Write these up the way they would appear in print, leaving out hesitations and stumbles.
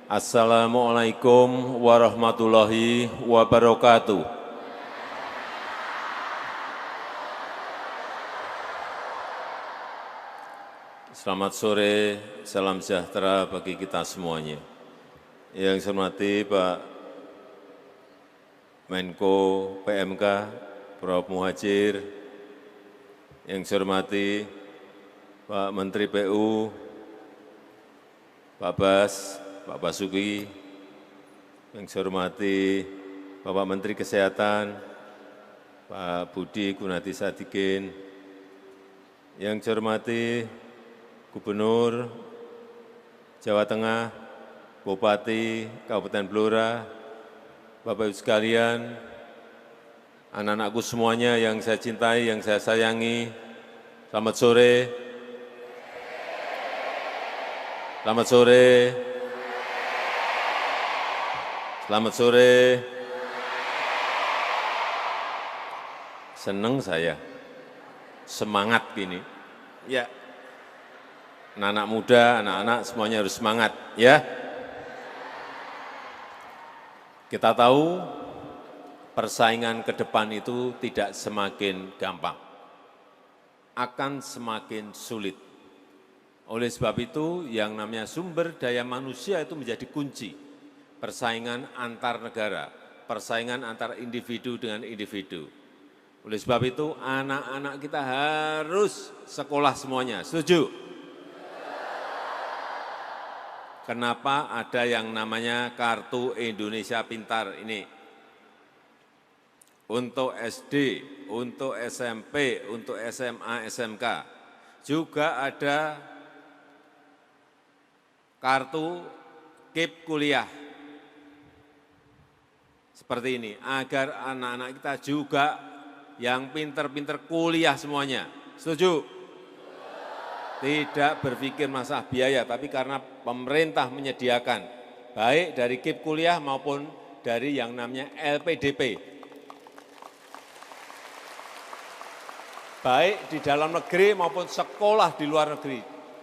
Assalamualaikum warahmatullahi wabarakatuh. Selamat sore, salam sejahtera bagi kita semuanya. Yang saya hormati Pak Menko PMK, Prof. Muhadjir, yang saya hormati Pak Menteri PU, Pak Bas, Pak Basuki, yang saya hormati Bapak Menteri Kesehatan, Pak Budi Gunadi Sadikin, yang saya hormati Gubernur Jawa Tengah, Bupati Kabupaten Blora, Bapak Ibu sekalian, anak-anakku semuanya yang saya cintai, yang saya sayangi, selamat sore. Selamat sore. Selamat sore. Senang saya, semangat gini. Ya, anak-anak muda, anak-anak semuanya harus semangat, ya. Kita tahu persaingan ke depan itu tidak semakin gampang, akan semakin sulit. Oleh sebab itu, yang namanya sumber daya manusia itu menjadi kunci. Persaingan antar negara, persaingan antar individu dengan individu. Oleh sebab itu, anak-anak kita harus sekolah semuanya. Setuju? Kenapa ada yang namanya Kartu Indonesia Pintar ini? Untuk SD, untuk SMP, untuk SMA, SMK. Juga ada kartu KIP kuliah. Seperti ini, agar anak-anak kita juga yang pinter-pinter kuliah semuanya. Setuju? Tidak berpikir masalah biaya, tapi karena pemerintah menyediakan, baik dari KIP kuliah maupun dari yang namanya LPDP. Baik di dalam negeri maupun sekolah di luar negeri,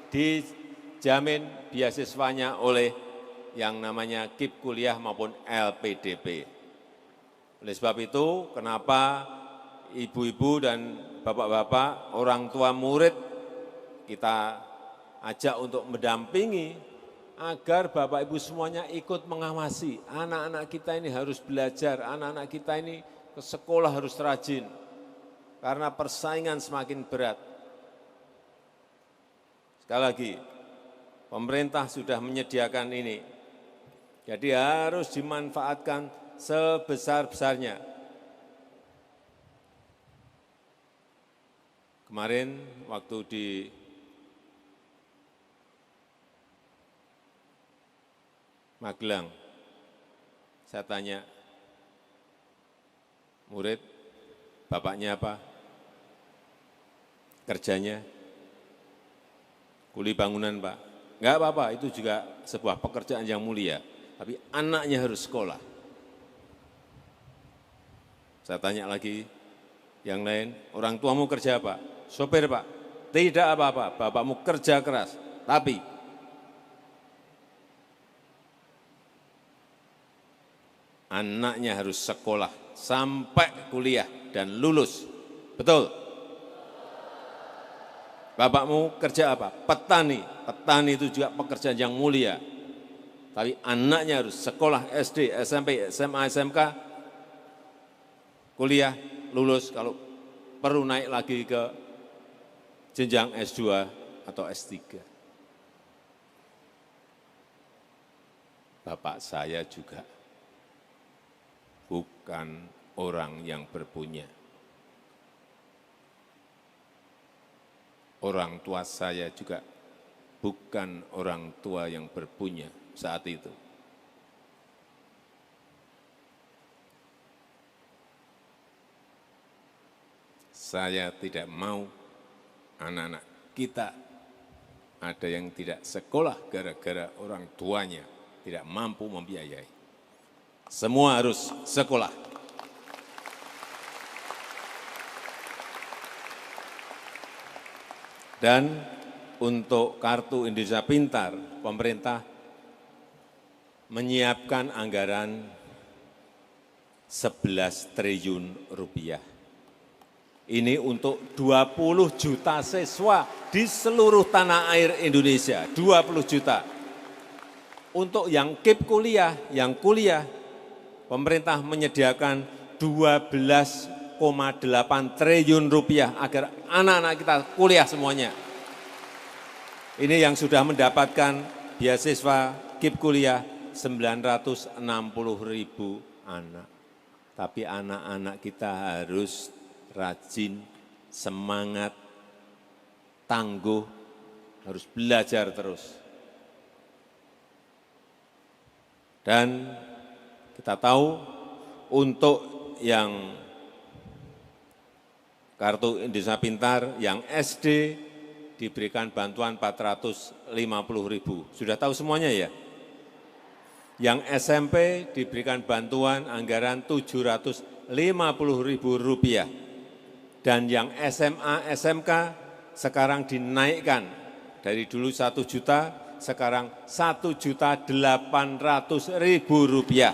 dijamin beasiswanya oleh yang namanya KIP kuliah maupun LPDP. Oleh sebab itu, kenapa ibu-ibu dan bapak-bapak, orang tua murid, kita ajak untuk mendampingi agar Bapak Ibu semuanya ikut mengawasi. Anak-anak kita ini harus belajar, anak-anak kita ini ke sekolah harus rajin, karena persaingan semakin berat. Sekali lagi, pemerintah sudah menyediakan ini, jadi harus dimanfaatkan sebesar-besarnya. Kemarin waktu di Magelang, saya tanya, murid, bapaknya apa? Kerjanya? Kuli bangunan, Pak. Enggak apa-apa, itu juga sebuah pekerjaan yang mulia. Tapi anaknya harus sekolah. Saya tanya lagi, yang lain, orang tuamu kerja apa? Sopir, Pak. Tidak apa-apa, bapakmu kerja keras. Tapi anaknya harus sekolah sampai kuliah dan lulus. Betul? Bapakmu kerja apa? Petani. Petani itu juga pekerjaan yang mulia. Tapi anaknya harus sekolah SD, SMP, SMA, SMK, kuliah, lulus, kalau perlu naik lagi ke jenjang S2 atau S3. Bapak saya juga bukan orang yang berpunya. Orang tua saya juga bukan orang tua yang berpunya saat itu. Saya tidak mau anak-anak kita ada yang tidak sekolah gara-gara orang tuanya tidak mampu membiayai. Semua harus sekolah. Dan untuk Kartu Indonesia Pintar, pemerintah menyiapkan anggaran 11 triliun rupiah. Ini untuk 20 juta siswa di seluruh tanah air Indonesia, 20 juta. Untuk yang KIP kuliah, yang kuliah, pemerintah menyediakan 12,8 triliun rupiah agar anak-anak kita kuliah semuanya. Ini yang sudah mendapatkan beasiswa KIP kuliah 960.000 anak. Tapi anak-anak kita harus rajin, semangat, tangguh, harus belajar terus. Dan kita tahu untuk yang Kartu Indonesia Pintar, yang SD diberikan bantuan 450.000. Sudah tahu semuanya ya? Yang SMP diberikan bantuan anggaran 750.000 rupiah. Dan yang SMA, SMK sekarang dinaikkan dari dulu 1 juta, sekarang 1.800.000 rupiah.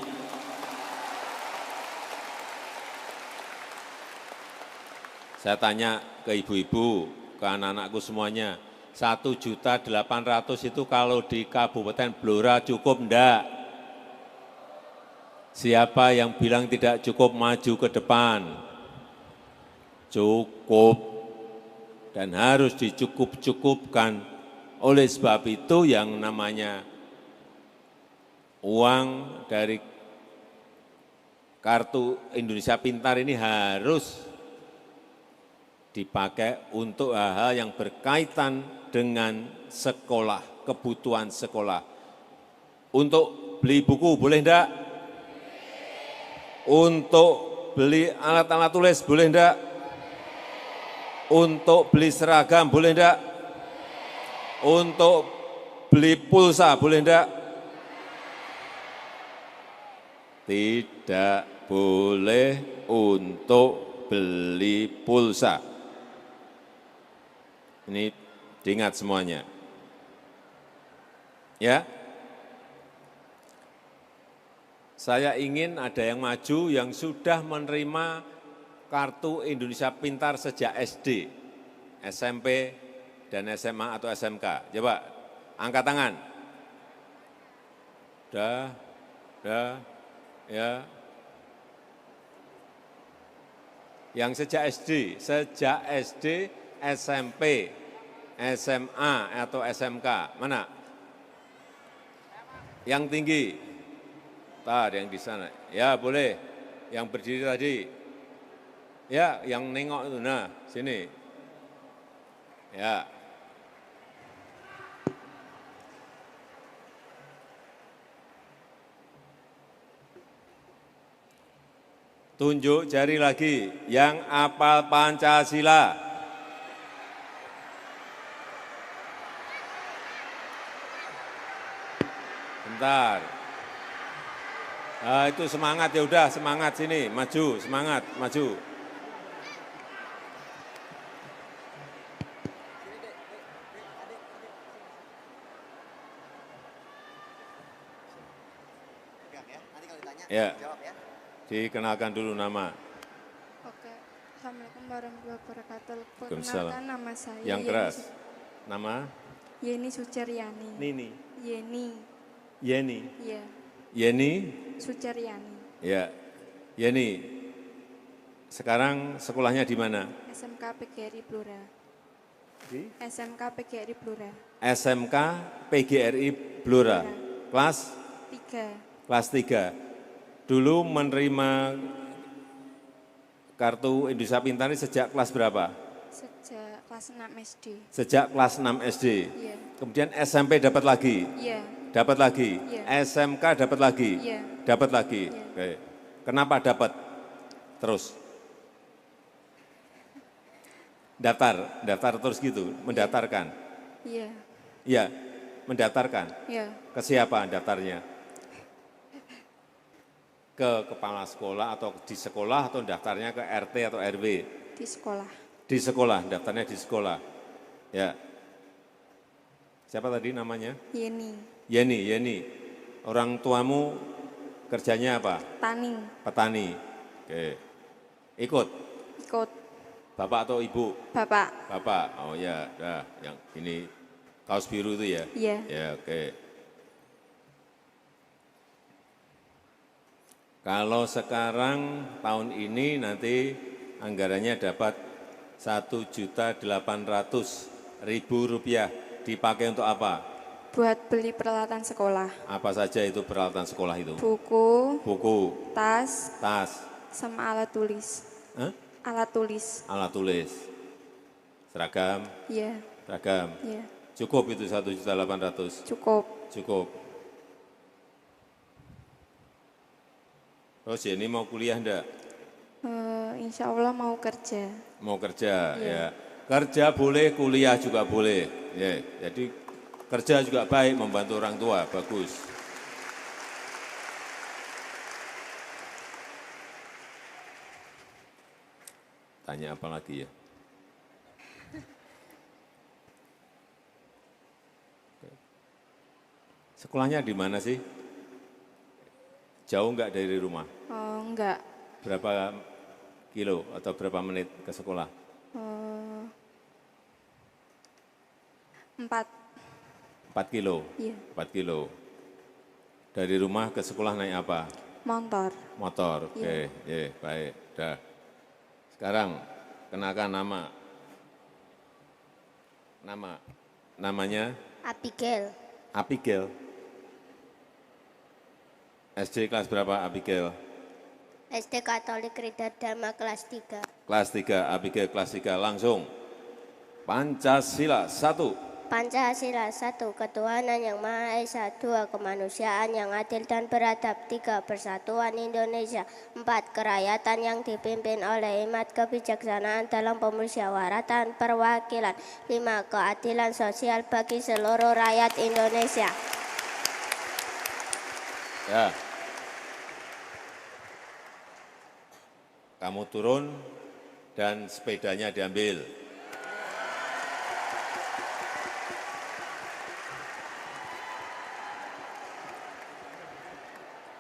Saya tanya ke ibu-ibu, ke anak-anakku semuanya, 1.800.000 itu kalau di Kabupaten Blora cukup enggak? Siapa yang bilang tidak cukup, maju ke depan. Cukup dan harus dicukup-cukupkan. Oleh sebab itu yang namanya uang dari Kartu Indonesia Pintar ini harus dipakai untuk hal-hal yang berkaitan dengan sekolah, kebutuhan sekolah. Untuk beli buku boleh enggak? Untuk beli alat-alat tulis boleh enggak? Untuk beli seragam boleh enggak? Untuk beli pulsa boleh enggak? Tidak boleh untuk beli pulsa. Ini diingat semuanya. Ya. Saya ingin ada yang maju yang sudah menerima Kartu Indonesia Pintar sejak SD, SMP, dan SMA atau SMK. Coba angkat tangan. Dah, ya. Yang sejak SD, SMP, SMA atau SMK, mana? Yang tinggi. Ada yang di sana. Ya boleh. Yang berdiri tadi. Ya, yang nengok itu. Nah, sini. Ya. Tunjuk jari lagi. Yang hafal Pancasila. Bentar. Nah, itu semangat, ya udah semangat sini, maju, semangat, maju. Ya, dikenalkan dulu nama. Oke, Assalamualaikum warahmatullahi wabarakatuh. Waalaikumsalam. Perkenalkan nama saya Yang keras. Nama? Yeni Suciryani. Nini. Yeni. Yeni. Iya. Yeni. Suciryani. Ya. Yeni. Sekarang sekolahnya di mana? SMK PGRI Blora. Di? SMK PGRI Blora. SMK PGRI Blora. Kelas? 3. Kelas 3. Dulu menerima Kartu Indonesia Pintar ini sejak kelas berapa? Sejak kelas 6 SD. Sejak kelas 6 SD. Iya. Kemudian SMP dapat lagi? Iya. Dapat lagi? Iya. SMK dapat lagi? Iya. Dapat lagi? Iya. Oke. Kenapa dapat? Terus? Daftar terus gitu, mendatarkan? Iya. Iya, mendatarkan? Iya. Ke siapa daftarnya? Ke kepala sekolah atau di sekolah atau daftarnya ke RT atau RW? Di sekolah. Di sekolah, daftarnya di sekolah. Ya. Siapa tadi namanya? Yeni. Yeni. Orang tuamu kerjanya apa? Tani. Petani. Oke. Ikut? Ikut. Bapak atau ibu? Bapak. Bapak. Oh ya, dah. Yang ini kaos biru itu ya? Iya. Ya, oke. Kalau sekarang tahun ini nanti anggarannya dapat Rp1.800.000 dipakai untuk apa? Buat beli peralatan sekolah. Apa saja itu peralatan sekolah itu? Buku, Buku, tas, tas, sama alat tulis. Hah? Alat tulis. Alat tulis, seragam, Iya. seragam. Iya. Cukup itu 1.800.000? Cukup. Cukup. Terus Jenny mau kuliah enggak? Insya Allah mau kerja. Mau kerja, Iya. ya. Kerja boleh, kuliah juga boleh. Ya, jadi kerja juga baik, membantu orang tua, bagus. Tanya apa lagi ya? Sekolahnya di mana sih? Jauh enggak dari rumah? Oh, enggak. Berapa kilo atau berapa menit ke sekolah? 4. 4 kilo? Iya. 4 kilo. Dari rumah ke sekolah naik apa? Motor. Motor, oke. Ya, baik. Dah. Sekarang, kenakan nama. Namanya? Abigail. Abigail. SD kelas berapa Abigail? SD Katolik Rida Dharma kelas 3. Kelas 3, Abigail kelas 3. Langsung. Pancasila 1. Pancasila 1. Ketuhanan yang Maha Esa. 2. Kemanusiaan yang adil dan beradab. 3. Persatuan Indonesia. 4. Kerakyatan yang dipimpin oleh hikmat kebijaksanaan dalam pemusyawaratan perwakilan. 5. Keadilan sosial bagi seluruh rakyat Indonesia. Ya. Kamu turun dan sepedanya diambil.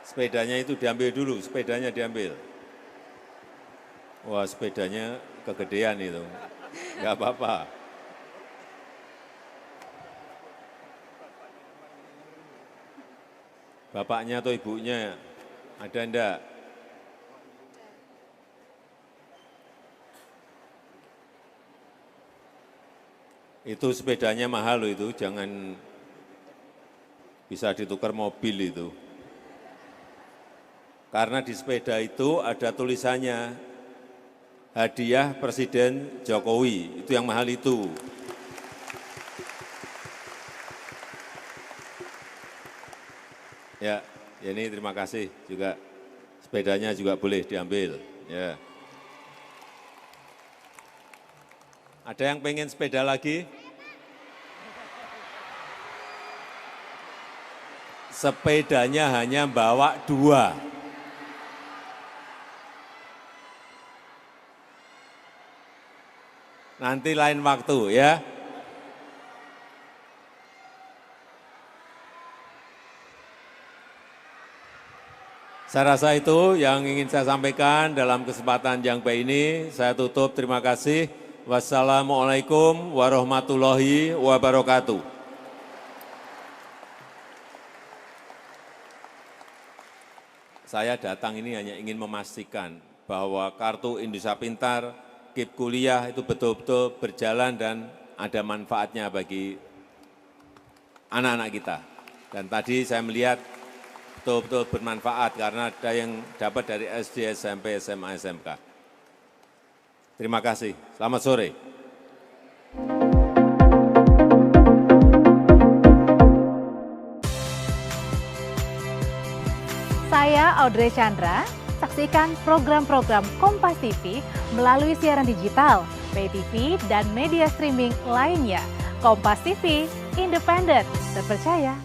Sepedanya itu diambil dulu, sepedanya diambil. Wah, sepedanya kegedean itu. Enggak apa-apa. Bapaknya atau ibunya ada enggak? Itu sepedanya mahal loh itu, jangan bisa ditukar mobil itu. Karena di sepeda itu ada tulisannya, hadiah Presiden Jokowi, itu yang mahal itu. Ya, ini terima kasih juga, sepedanya juga boleh diambil. Ya. Ada yang pengen sepeda lagi? Sepedanya hanya bawa 2. Nanti lain waktu ya. Saya rasa itu yang ingin saya sampaikan dalam kesempatan yang baik ini. Saya tutup, terima kasih. Wassalamualaikum warahmatullahi wabarakatuh. Saya datang ini hanya ingin memastikan bahwa kartu Indonesia Pintar, KIP Kuliah itu betul-betul berjalan dan ada manfaatnya bagi anak-anak kita. Dan tadi saya melihat betul-betul bermanfaat karena ada yang dapat dari SD, SMP, SMA, SMK. Terima kasih. Selamat sore. Saya Audrey Chandra. Saksikan program-program Kompas TV melalui siaran digital, pay TV, dan media streaming lainnya. Kompas TV, independen, terpercaya,